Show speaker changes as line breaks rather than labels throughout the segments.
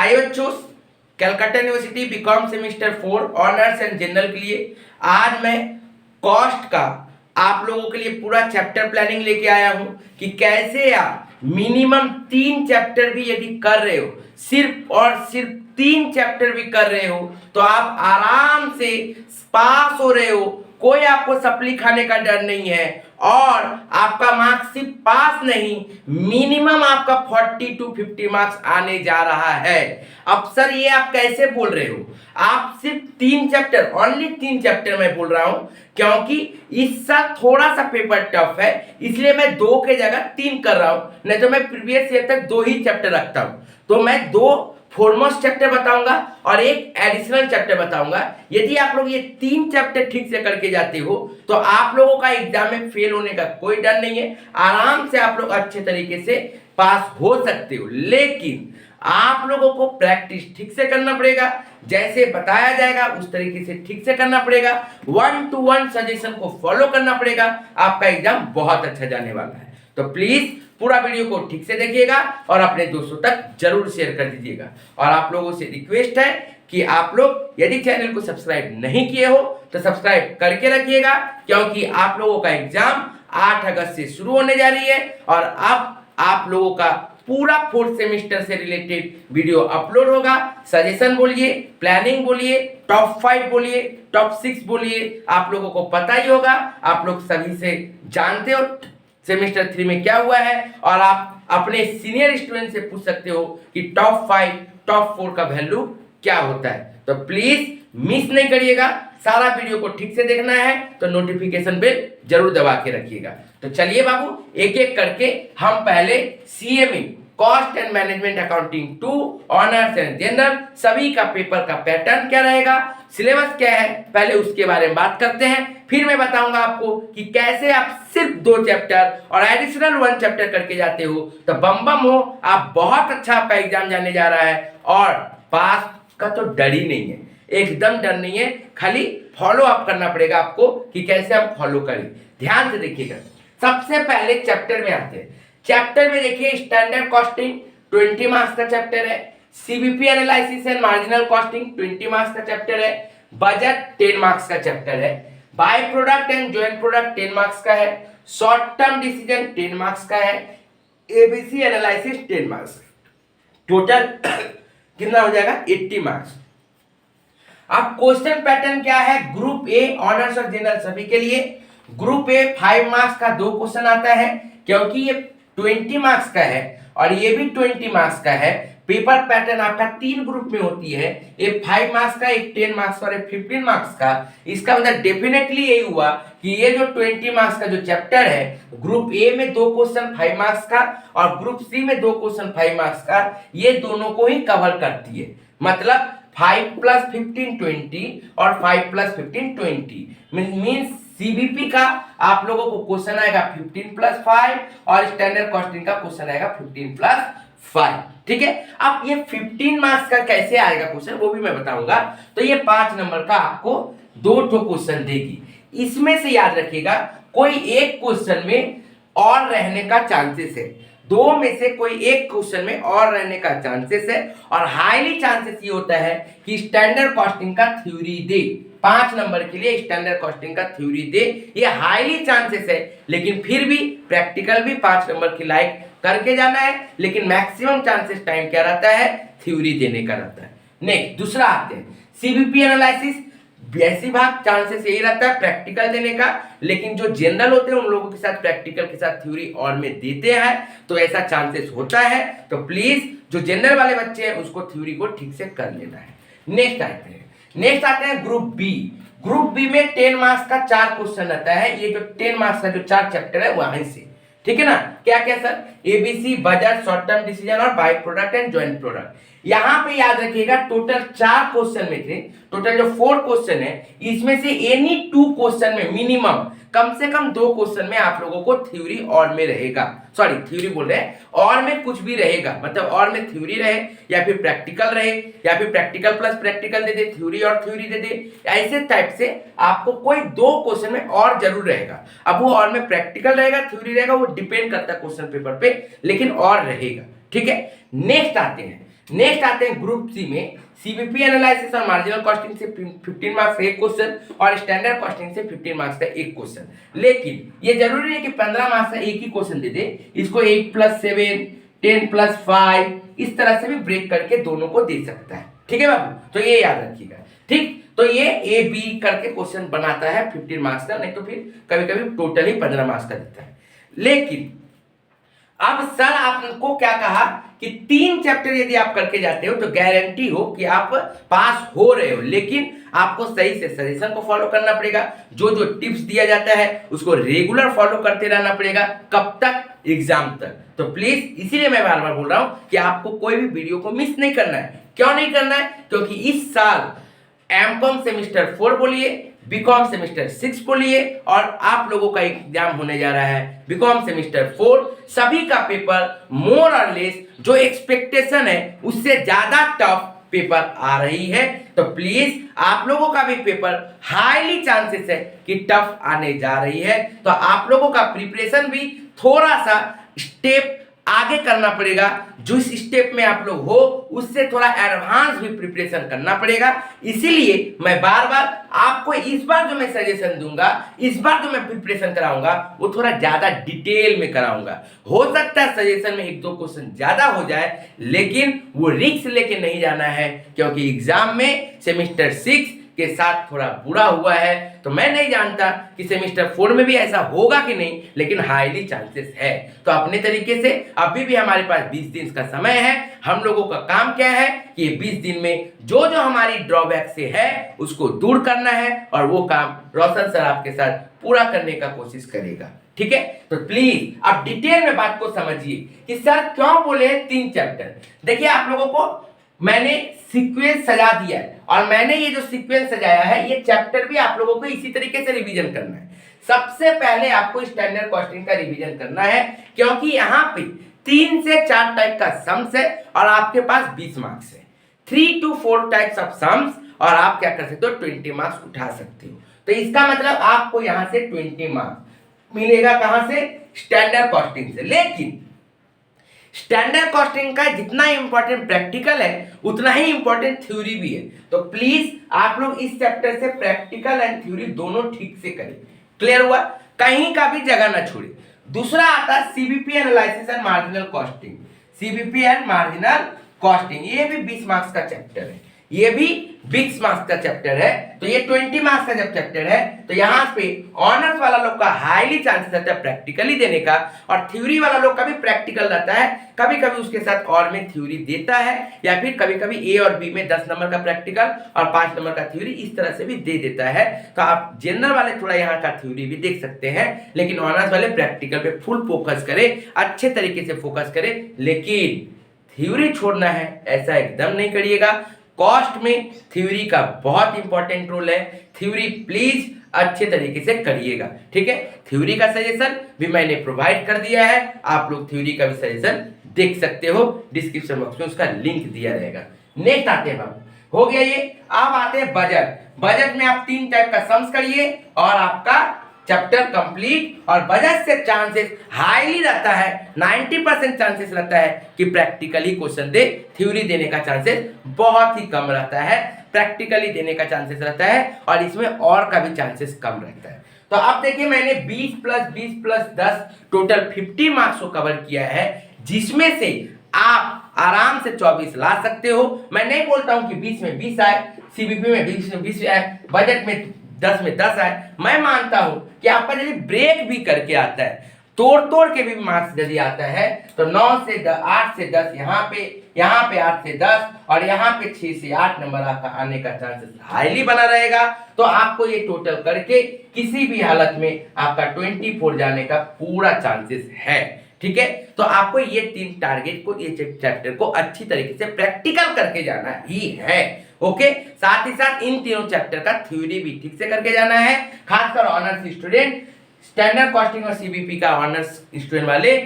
हाय बच्चों, Calcutta university BCom semester 4 honours and general के लिए आज मैं कॉस्ट का आप लोगों के लिए पूरा चैप्टर प्लानिंग लेके आया हूं कि कैसे आप मिनिमम 3 चैप्टर भी यदि कर रहे हो, सिर्फ और सिर्फ 3 चैप्टर भी कर रहे हो तो आप आराम से पास हो रहे हो। कोई आपको सप्ली खाने का डर नहीं है और आपका मार्क्स सिर्फ पास नहीं, मिनिमम आपका 40 to 50 मार्क्स आने जा रहा है। अब सर ये आप कैसे बोल रहे हो? आप सिर्फ 3 चैप्टर, ओनली 3 चैप्टर मैं बोल रहा हूं क्योंकि इस साल थोड़ा सा पेपर टफ है, इसलिए मैं 2 के जगह 3 कर रहा हूं। नहीं तो मैं प्रीवियस ईयर तक 2 ही चैप्टर रखता हूं, तो मैं 2 फोरमोस्ट चैप्टर बताऊंगा और एक एडिशनल चैप्टर बताऊंगा। यदि आप लोग ये 3 चैप्टर ठीक से करके जाते हो तो आप लोगों का एग्जाम में फेल होने का कोई डर नहीं है, आराम से आप लोग अच्छे तरीके से पास हो सकते हो। लेकिन आप लोगों को प्रैक्टिस ठीक से करना पड़ेगा, जैसे बताया जाएगा उस तरीके से ठीक से करना पड़ेगा, 1 to 1 सजेशन को फॉलो करना पड़ेगा। आपका एग्जाम बहुत अच्छा जाने वाला है, तो प्लीज पूरा वीडियो को ठीक से देखिएगा और अपने दोस्तों तक जरूर शेयर कर दीजिएगा। और आप लोगों से रिक्वेस्ट है कि आप लोग यदि चैनल को सब्सक्राइब नहीं किए हो तो सब्सक्राइब करके रखिएगा, क्योंकि आप लोगों का एग्जाम 8 अगस्त से शुरू होने जा रही है और अब आप लोगों का पूरा 4th सेमेस्टर से रिलेटेड वीडियो अपलोड होगा। सजेशन बोलिए, प्लानिंग बोलिए, टॉप 5 बोलिए, टॉप 6 बोलिए, आप लोगों को पता ही होगा, आप लोग सभी से जानते हो सेमेस्टर 3 में क्या हुआ है। और आप अपने सीनियर स्टूडेंट से पूछ सकते हो कि टॉप 5 टॉप 4 का वैल्यू क्या होता है। तो प्लीज मिस नहीं करिएगा, सारा वीडियो को ठीक से देखना है तो नोटिफिकेशन बेल जरूर दबा के रखिएगा। तो चलिए बाबू, एक एक करके हम पहले CME cost and management accounting 2 honours and general सभी का पेपर का पैटर्न क्या रहेगा, सिलेबस क्या है, पहले उसके बारे में बात करते हैं। फिर मैं बताऊंगा आपको कि कैसे आप सिर्फ 2 चैप्टर और एडिशनल 1 चैप्टर करके जाते हो तो बम बम हो, आप बहुत अच्छा आपका एग्जाम जाने जा रहा है और पास का तो डर ही नहीं है, एकदम डर नहीं है। खाली फॉलो अप करना पड़ेगा आपको कि कैसे हम फॉलो करें। ध्यान से देखिएगा, सबसे पहले चैप्टर में आते हैं। चैप्टर में देखिए स्टैंडर्ड कॉस्टिंग 20 मार्क्स का चैप्टर है, CBP analysis and marginal costing 20 marks का चैप्टर है, बजट 10 मार्क्स का चैप्टर है, bye product and joint product 10 marks का है, शॉर्ट टर्म डिसीजन 10 मार्क्स का है, एबीसी एनालिसिस 10 मार्क्स, टोटल कितना हो जाएगा 80 मार्क्स। अब क्वेश्चन पैटर्न क्या है, ग्रुप ए ऑनर्स और जनरल सभी के लिए ग्रुप ए 5 मार्क्स का 2 क्वेश्चन आता है, क्योंकि ये 20 मार्क्स का है और ये भी 20 मार्क्स का है। पेपर पैटर्न आपका 3 ग्रुप में होती है, एक 5 मार्क्स का, एक 10 मार्क्स और एक 15 मार्क्स का। इसका मतलब डेफिनेटली यही हुआ कि ये जो 20 मार्क्स का जो चैप्टर है, ग्रुप ए में 2 क्वेश्चन 5 मार्क्स का और ग्रुप सी में 2 क्वेश्चन 5 मार्क्स का, ये दोनों को ही कवर करती है। मतलब 5 + 15 20 और 5 + 15 20 मीन्स सीबीपी का आप लोगों को क्वेश्चन आएगा 15 + 5 और स्टैंडर्ड कॉस्टिंग का क्वेश्चन आएगा 15 + 5। ठीक है, अब ये 15 मार्क्स का कैसे आएगा क्वेश्चन वो भी मैं बताऊंगा। तो ये 5 नंबर का आपको 2 क्वेश्चन देगी, इसमें से याद रखिएगा कोई एक क्वेश्चन में और रहने का चांसेस है, 2 में से कोई एक क्वेश्चन में और रहने का चांसेस है और हाईली चांसेस ये होता है कि स्टैंडर्ड कॉस्टिंग का थ्योरी दे। 5 नंबर के लिए स्टैंडर्ड कॉस्टिंग का थ्योरी दे, ये हाईली चांसेस है। लेकिन फिर भी प्रैक्टिकल भी 5 नंबर की लाइक करके जाना है, लेकिन मैक्सिमम चांसेस टाइम क्या रहता है, थ्योरी देने का रहता है। नेक्स्ट दूसरा आते हैं सीबीपी एनालिसिस, ऐसी भाग चांसेस यही रहता है प्रैक्टिकल देने का, लेकिन जो जनरल होते हैं उन लोगों के साथ प्रैक्टिकल के साथ थ्योरी और में देते हैं, तो ऐसा चांसेस होता है। तो प्लीज जो जनरल वाले बच्चे हैं उसको थ्योरी को ठीक से कर लेना है। नेक्स्ट आते हैं ग्रुप बी। ग्रुप बी में 10 मार्क्स का 4 क्वेश्चन आता है, ये जो 10 मार्क्स का जो 4 चैप्टर है वहीं से। ठीक है ना, क्या क्या sir, ABC, budget, short term decision और by product and joint product. यहाँ पे याद रखिएगा टोटल 4 क्वेश्चन में थे, टोटल जो 4 क्वेश्चन है इसमें से एनी 2 क्वेश्चन में मिनिमम कम से कम 2 क्वेश्चन में आप लोगों को थ्योरी और में रहेगा, सॉरी थ्योरी बोल रहे हैं, और में कुछ भी रहेगा, मतलब और में थ्योरी रहे या फिर प्रैक्टिकल रहे या फिर प्रैक्टिकल प्लस प्रैक्टिकल दे दे, थ्योरी और थ्योरी दे दे, ऐसे टाइप से आपको कोई 2 क्वेश्चन में और जरूर रहेगा। अब वो और में प्रैक्टिकल रहेगा थ्योरी रहेगा, वो डिपेंड करता है क्वेश्चन पेपर पे, लेकिन और रहेगा। ठीक है, नेक्स्ट आते हैं नेक्स्ट आते हैं ग्रुप सी में, सीबीपी एनालिसिस और मार्जिनल कॉस्टिंग से 15 मार्क्स का एक क्वेश्चन और स्टैंडर्ड कॉस्टिंग से 15 मार्क्स का एक क्वेश्चन। लेकिन ये जरूरी नहीं कि 15 मार्क्स का एक ही क्वेश्चन दे दे, इसको 8+7, 10+5 इस तरह से भी ब्रेक करके दोनों को दे सकता है। ठीक है बाबू, तो ये याद रखिएगा। ठीक, तो ये ए बी करके क्वेश्चन बनाता है 15 मार्क्स का, नहीं तो फिर कभी कभी टोटल ही 15 मार्क्स का देता है। लेकिन अब सर आपको क्या कहा कि 3 चैप्टर यदि आप करके जाते हो तो गारंटी हो कि आप पास हो रहे हो, लेकिन आपको सही से सजेशन को फॉलो करना पड़ेगा। जो जो टिप्स दिया जाता है उसको रेगुलर फॉलो करते रहना पड़ेगा। कब तक? एग्जाम तक। तो प्लीज इसीलिए मैं बार बार बोल रहा हूं कि आपको कोई भी वीडियो को मिस नहीं करना है। क्यों नहीं करना है? क्योंकि इस साल एमकॉम सेमेस्टर 4 बोलिए, बीकॉम सेमेस्टर 6 बोलिए, और आप लोगों का एग्जाम होने जा रहा है बीकॉम सेमेस्टर 4। सभी का पेपर मोर और लेस जो एक्सपेक्टेशन है उससे ज्यादा टफ पेपर आ रही है। तो प्लीज आप लोगों का भी पेपर हाईली चांसेस है कि टफ आने जा रही है। तो आप लोगों का प्रिपरेशन भी थोड़ा सा स्टेप आगे करना पड़ेगा। जिस स्टेप में आप लोग हो उससे थोड़ा एडवांस भी प्रिपरेशन करना पड़ेगा। इसीलिए मैं बार बार आपको इस बार जो मैं सजेशन दूंगा, इस बार जो मैं प्रिपरेशन कराऊंगा वो थोड़ा ज्यादा डिटेल में कराऊंगा। हो सकता है सजेशन में 1-2 क्वेश्चन ज्यादा हो जाए, लेकिन वो रिस्क लेके नहीं जाना है, क्योंकि एग्जाम में सेमेस्टर 6 के साथ थोड़ा बुरा हुआ है। तो मैं नहीं जानता कि सेमेस्टर 4 में भी ऐसा होगा कि नहीं, लेकिन हाईली चांसेस है। तो अपने तरीके से अभी भी हमारे पास 20 दिन का समय है। हम लोगों का काम क्या है कि 20 दिन में जो जो हमारी ड्रॉबैक से है उसको दूर करना है, और वो काम रोशन सर आपके साथ पूरा करने का कोशिश करेगा। ठीक है, तो प्लीज आप डिटेल में बात को समझिए कि सर क्यों बोले 3 चैप्टर। देखिए, आप लोगों को मैंने सीक्वेंस सजा दिया है, और मैंने ये जो सीक्वेंस सजाया है ये चैप्टर भी आप लोगों को इसी तरीके से रिवीजन करना है। सबसे पहले आपको स्टैंडर्ड कॉस्टिंग का रिवीजन करना है, क्योंकि यहाँ पे 3 से 4 टाइप का सम्स है और आपके पास 20 मार्क्स है। 3 to 4 टाइप्स ऑफ सम्स, और आप क्या कर सकते हो, 20 मार्क्स उठा सकते हो। तो इसका मतलब आपको यहाँ से 20 मार्क्स मिलेगा। कहां से? स्टैंडर्ड कॉस्टिंग से। लेकिन स्टैंडर्ड कॉस्टिंग का जितना इंपॉर्टेंट प्रैक्टिकल है उतना ही इंपॉर्टेंट थ्योरी भी है। तो प्लीज आप लोग इस चैप्टर से प्रैक्टिकल एंड थ्योरी दोनों ठीक से करें। क्लियर हुआ? कहीं का भी जगह ना छोड़े। दूसरा आता है CBP analysis and marginal costing. CBP and marginal costing, ये भी 20 मार्क्स का चैप्टर है। ये भी 20 मार्क्स का चैप्टर है। तो ये 20 मार्क्स का जब चैप्टर है तो यहाँ पे ऑनर्स वाला लोग का हाईली चांसेस रहता है प्रैक्टिकली देने का, और थ्योरी वाला लोग का भी प्रैक्टिकल रहता है। कभी कभी उसके साथ और में थ्योरी देता है, या फिर कभी कभी ए और बी में 10 नंबर का प्रैक्टिकल और 5 नंबर का थ्योरी इस तरह से भी दे देता है। तो आप जनरल वाले थोड़ा यहाँ का थ्योरी भी देख सकते हैं, लेकिन ऑनर्स वाले प्रैक्टिकल पे फुल फोकस करें, अच्छे तरीके से फोकस करें। लेकिन थ्योरी छोड़ना है ऐसा एकदम नहीं करिएगा। कॉस्ट में थ्योरी का बहुत इंपॉर्टेंट रोल है। थ्योरी प्लीज अच्छे तरीके से करिएगा। ठीक है, थ्योरी का सजेशन भी मैंने प्रोवाइड कर दिया है। आप लोग थ्योरी का भी सजेशन देख सकते हो, डिस्क्रिप्शन बॉक्स में उसका लिंक दिया रहेगा। नेक्स्ट आते हैं बाबू, हो गया ये। अब आते हैं बजट। बजट में आप 3 टाइप का सम्स करिए और आपका चैप्टर कंप्लीट। और बजट से चांसेस हाईली रहता है, 90% चांसेस रहता है कि प्रैक्टिकली क्वेश्चन दे। थ्योरी देने का चांसेस बहुत ही कम रहता है, प्रैक्टिकली देने का चांसेस रहता है, और इसमें और का भी चांसेस कम रहता है। तो अब देखिए, मैंने 20 + 20 + 10 टोटल 50 मार्क्स को कवर किया है, जिसमें से आप आराम से 24 ला सकते हो। मैं नहीं बोलता हूं कि 20 में 20 आए, सीबीपी में 20 में 20 आए, बजट में 10 में 10 आए। मैं मानता हूं कि आपका यदि ब्रेक भी करके आता है, तोड़ के भी मार्क्स यदि आता है, तो 8 से 10 यहाँ पे 8 से 10 और यहाँ पे 6 से 8 नंबर आपका आने का चांसेस हाईली बना रहेगा। तो आपको ये टोटल करके किसी भी हालत में आपका 24 जाने का पूरा चांसेस है। ठीक है, तो आपको ये 3 टारगेट को, ये चैप्टर को अच्छी तरीके से प्रैक्टिकल करके जाना ही है। ओके, साथ ही साथ इन तीनों चैप्टर का थ्योरी भी ठीक से करके जाना है। खासकर ऑनर्स स्टूडेंट, स्टैंडर्ड कॉस्टिंग और सीबीपी का ऑनर्स स्टूडेंट वाले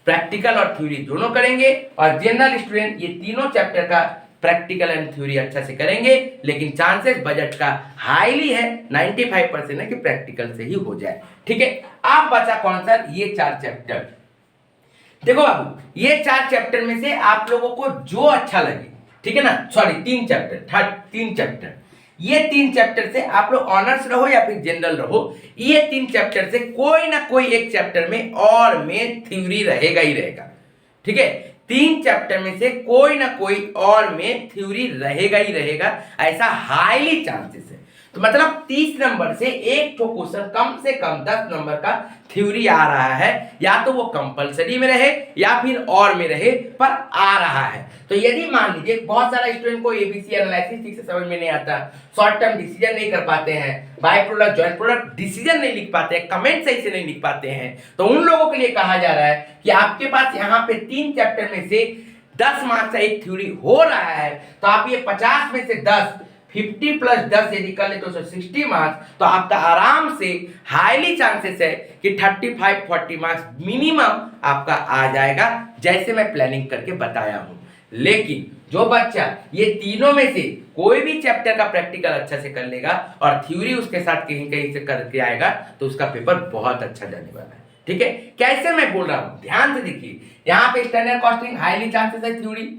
प्रैक्टिकल और थ्योरी दोनों करेंगे, और जनरल स्टूडेंट ये तीनों चैप्टर का प्रैक्टिकल एंड थ्योरी अच्छा से करेंगे। लेकिन चांसेस बजट का हाईली है, 95% है कि प्रैक्टिकल से ही हो जाए। ठीक है, अब बचा कौन सा? ये 4 चैप्टर। देखो बाबू, ये 4 चैप्टर में से आप लोगों को जो अच्छा लगे, ठीक है ना, सॉरी 3 चैप्टर, 3 चैप्टर, ये 3 चैप्टर से आप लोग ऑनर्स रहो या फिर जनरल रहो, ये 3 चैप्टर से कोई ना कोई एक चैप्टर में और में थ्योरी रहेगा ही रहेगा, ठीक है। 3 चैप्टर में से कोई ना कोई और में थ्योरी रहेगा ही रहेगा, ऐसा हाईली चांसेस है। तो मतलब 30 नंबर से एक तो क्वेश्चन कम से कम 10 नंबर का थ्योरी आ रहा है, या तो वो कंपलसरी में रहे या फिर और में रहे, पर आ रहा है। तो यदि मान लीजिए बहुत सारा स्टूडेंट को एबीसी एनालिसिस ठीक से समझ में नहीं आता, शॉर्ट टर्म डिसीजन नहीं कर पाते हैं, by product joint product decision नहीं लिख पाते हैं, कमेंट सही से नहीं लिख पाते हैं, तो उन लोगों के लिए कहा जा रहा है कि आपके पास यहाँ पे 3 चैप्टर में से 10 मार्क्स का एक थ्योरी हो रहा है, तो आप ये 50 में से 10 50 प्लस 10 यदि कर ले तो 60 मार्क्स, तो आपका आराम से हाईली चांसेस है कि 35-40 मार्क्स मिनिमम आपका आ जाएगा, जैसे मैं प्लानिंग करके बताया हूं। लेकिन जो बच्चा ये तीनों में से कोई भी चैप्टर का प्रैक्टिकल अच्छा से कर लेगा और थ्योरी उसके साथ कहीं कहीं से करके आएगा, तो उसका पेपर बहुत अच्छा जाने वाला है, ठीक है। कैसे मैं बोल रहा हूं, ध्यान से देखिए। यहाँ पे स्टैंडर्ड कॉस्टिंग हाईली चांसेस है थ्योरी,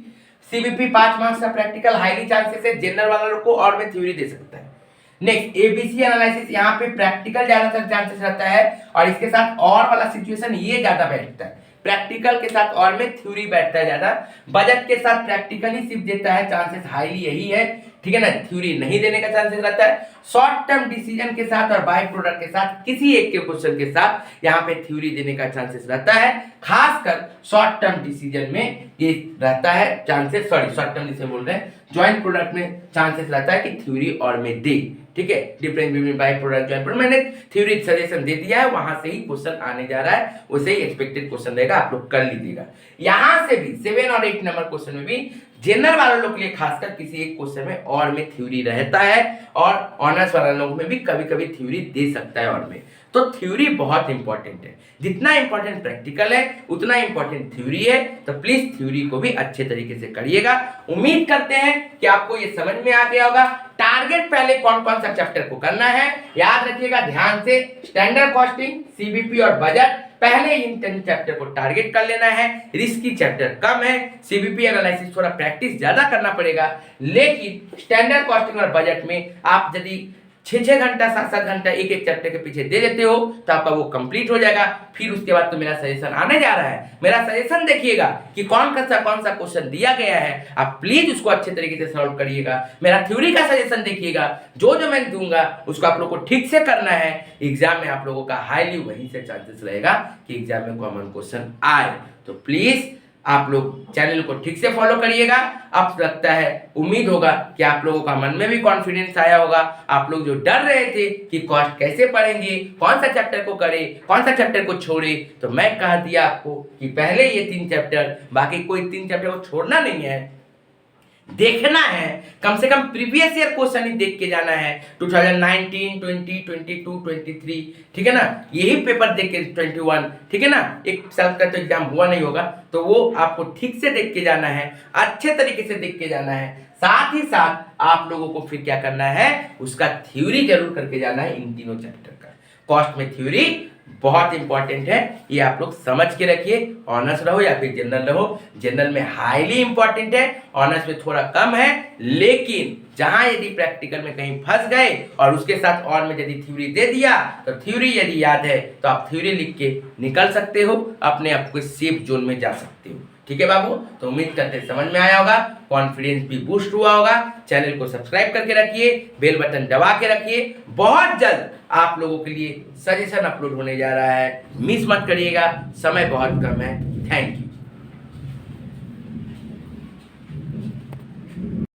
सीबीपी 5 मार्क्स का प्रैक्टिकल हाईली चांसेस है, जनरल वाला लोग को और में थ्योरी दे सकता है। नेक्स्ट एबीसी एनालिसिस, यहाँ पे प्रैक्टिकल ज्यादातर चांसेस रहता है, और इसके साथ और वाला सिचुएशन ये ज्यादा बैठता है, प्रैक्टिकल के साथ और में थ्योरी बैठता है ज्यादा। बजट के साथ प्रैक्टिकल ही सिर्फ देता है, चांसेस हाईली यही है, ठीक है ना, थ्योरी नहीं देने का चांसेस रहता है। शॉर्ट टर्म डिसीजन के साथ और बाय प्रोडक्ट के साथ किसी एक के क्वेश्चन के साथ यहाँ पे थ्योरी देने का चांसेस रहता है, खासकर शॉर्ट टर्म डिसीजन में ये रहता है chances, sorry short term decision बोल रहे हैं, ज्वाइंट प्रोडक्ट में चांसेस रहता है कि थ्योरी और में दे, ठीक है। Difference between by product joint product, मैंने थ्योरी सजेशन दे दिया है, वहां से ही क्वेश्चन आने जा रहा है, वैसे ही एक्सपेक्टेड क्वेश्चन रहेगा, आप लोग कर लीजिएगा। यहां से भी 7 और 8 नंबर क्वेश्चन में भी जनरल वाले लोग के लिए खासकर किसी एक क्वेश्चन में और में थ्योरी रहता है, और ऑनर्स वाले लोगों में भी कभी कभी थ्योरी दे सकता है और में। तो थ्योरी बहुत इंपॉर्टेंट है, जितना इंपॉर्टेंट प्रैक्टिकल है उतना इंपॉर्टेंट थ्योरी है, तो प्लीज थ्योरी को भी अच्छे तरीके से करिएगा। उम्मीद करते हैं कि आपको ये समझ में आ गया होगा। टारगेट पहले कौन कौन सा चैप्टर को करना है याद रखिएगा ध्यान से, स्टैंडर्ड कॉस्टिंग, सीबीपी और बजट, पहले इन 10 चैप्टर को टारगेट कर लेना है। रिस्की चैप्टर कम है, सीबीपी एनालिसिस थोड़ा प्रैक्टिस ज्यादा करना पड़ेगा, लेकिन स्टैंडर्ड कॉस्टिंग और बजट में आप यदि 6-6 घंटा 7-7 घंटा एक एक चैप्टर के पीछे दे देते हो तो आपका वो कंप्लीट हो जाएगा। फिर उसके बाद तो मेरा सजेशन आने जा रहा है, मेरा सजेशन देखिएगा कि कौन सा क्वेश्चन दिया गया है, आप प्लीज उसको अच्छे तरीके से सॉल्व करिएगा। मेरा थ्योरी का सजेशन देखिएगा, जो जो मैं दूंगा उसको आप लोग को ठीक से करना है। एग्जाम में आप लोगों का हाईली वहीं से चांसेस रहेगा कि एग्जाम में कॉमन क्वेश्चन आए, तो प्लीज आप लोग चैनल को ठीक से फॉलो करिएगा। अब लगता है, उम्मीद होगा कि आप लोगों का मन में भी कॉन्फिडेंस आया होगा। आप लोग जो डर रहे थे कि कॉस्ट कैसे पढ़ेंगे, कौन सा चैप्टर को करें, कौन सा चैप्टर को छोड़े, तो मैं कह दिया आपको कि पहले ये 3 चैप्टर, बाकी कोई 3 चैप्टर को छोड़ना नहीं है, देखना है, कम से कम प्रीवियस ईयर क्वेश्चन ही देख के जाना है, 2019, 20, 22, 23, ठीक है ना, यही पेपर देख के 21, ठीक है ना, एक साल का तो एग्जाम हुआ नहीं होगा, तो वो आपको ठीक से देख के जाना है, अच्छे तरीके से देख के जाना है। साथ ही साथ आप लोगों को फिर क्या करना है, उसका थ्योरी जरूर करके जाना है इन तीनों चैप्टर का। कॉस्ट में थ्योरी बहुत इंपॉर्टेंट है, ये आप लोग समझ के रखिए। ऑनर्स रहो या फिर जनरल रहो, जनरल में हाईली इंपॉर्टेंट है, ऑनर्स में थोड़ा कम है, लेकिन जहां यदि प्रैक्टिकल में कहीं फंस गए और उसके साथ और में यदि थ्योरी दे दिया, तो थ्योरी यदि याद है तो आप थ्योरी लिख के निकल सकते हो, अपने आप को सेफ जोन में जा सकते हो। ठीक है बाबू, तो उम्मीद करते समझ में आया होगा, कॉन्फिडेंस भी बूस्ट हुआ होगा। चैनल को सब्सक्राइब करके रखिए, बेल बटन दबा के रखिए, बहुत जल्द आप लोगों के लिए सजेशन अपलोड होने जा रहा है, मिस मत करिएगा, समय बहुत कम है। Thank you.